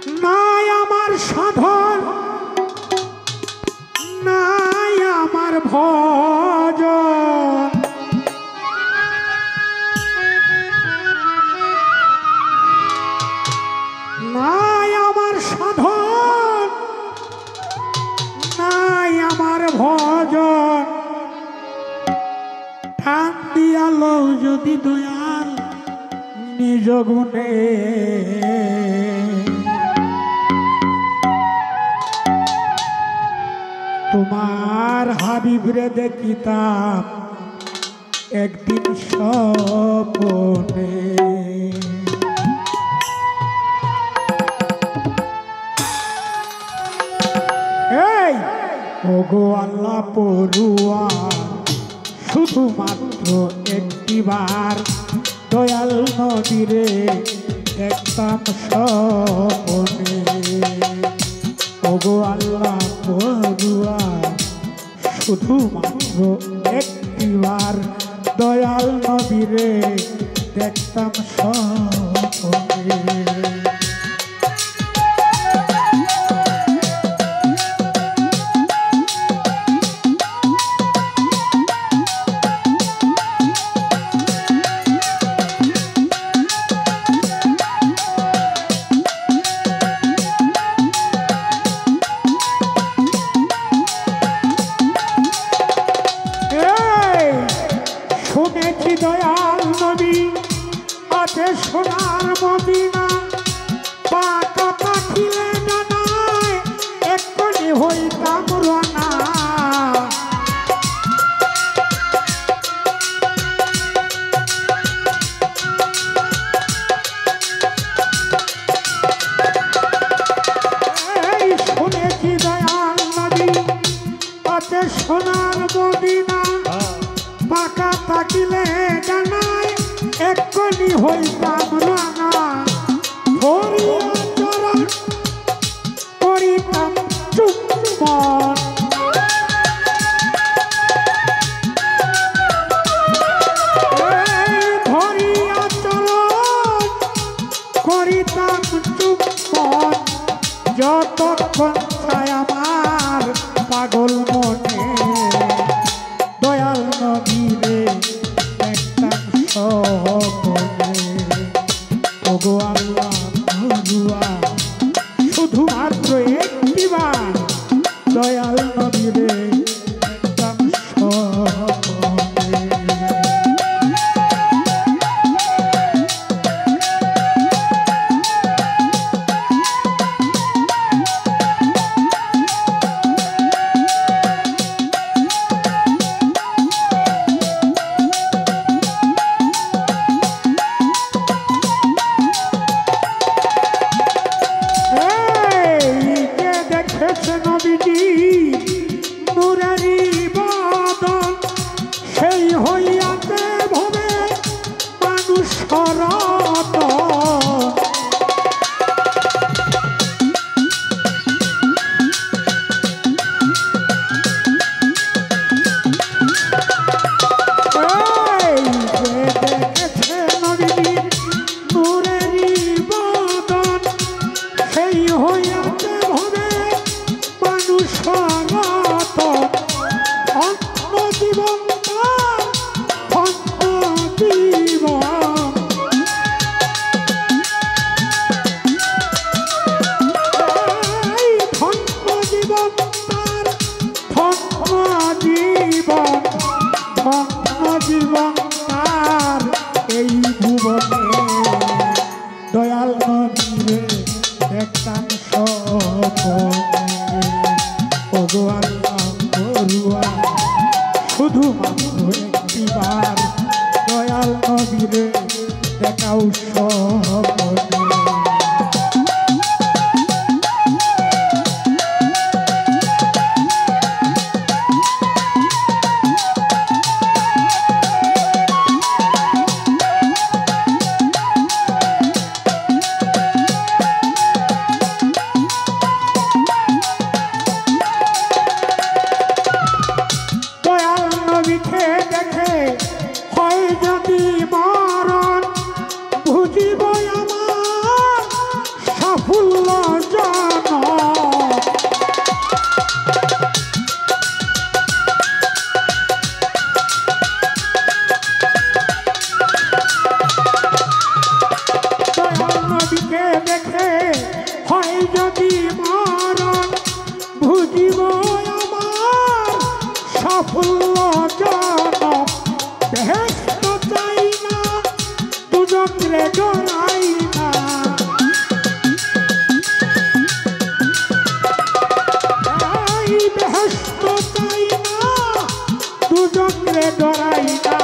নাই আমার সাধন নাই আমার ভজন নাই আমার সাধন নাই আমার ভজন টান দিয়ালো যদি দয়াল নিজ গুণে তোমার হাবিবরে দেখিতাম একদিন স্বপ্নে এই ওগো আল্লাহ পড়ুয়ার শুধুমাত্র একটিবার দয়াল নবীরে দেখতাম স্বপ্নে ওগো আল্লাহ পড়ুয়ার শুধুমাত্র একটিবার দয়াল নবীরে দেখতাম স্বপ্নে শুনেছি দয়াল নবী আছে সোনার মদিনা পাকা পাখিলে ডানায় এক্ষুনি হইতাম রানা এই শুনেছি দয়াল নবী আছে সোনার মদিনা পাকা থাকিলে জানাই এক্ষুনি হইতাম রানা ধরিয়া চরণ করিতাম চুম্বন ধরিয়া চরণ করিতাম চুম্বন যতক্ষণ চায় আমার পাগল মনে দয়াল নবীরে দেখতাম স্বপ্নে ওগো আল্লাহ পড়ুয়া শুধুমাত্র একটিবার দয়াল নবীরে দেখতাম স্বপ্নে নবীজি নুরারি বদন সেই হইয়াতে ভবে মানুষ সরত দেখেছে নবীজি নুরারি বদন সেই হইয়াতে ভবে স্বাগত অন্য জীবন অন্য জীবন ধন্য জীবন তার ধন্য জীবন ধন্য জীবন তার এই ভুবনে দয়াল নবীরে দেখতাম স্বপ্নে ওগো আল্লাহ পড়ুয়া শুধুমাত্র একটিবার দয়াল নবীরে দেখাও স্বপ্নে সাফল্য জানো নবীকে দেখে হয় যদি মরণ বুঝিব আমার সাফল্য জনম বেহেশত চাই না দুজকরে ডরাই না এই বেহেশত চাই না দুজকরে ডরাই না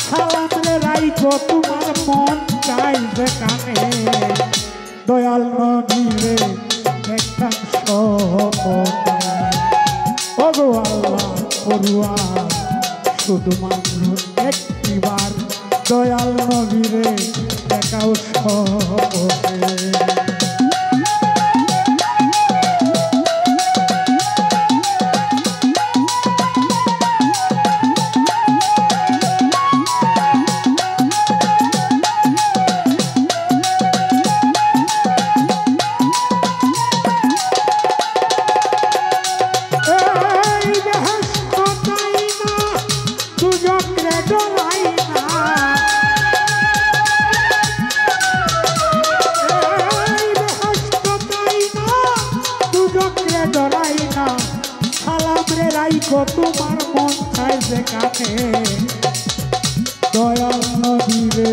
সালাম রে রাইখো তোমার মন চাই যেখানে দয়াল নবীরে দেখতাম স্বপ্নে ওগো আল্লাহ পড়ুয়া শুধুমাত্র একটিবার দয়াল নবীরে দেখাও স্বপ্নে তোমার মন চাই যেখানে দয়াল নবীরে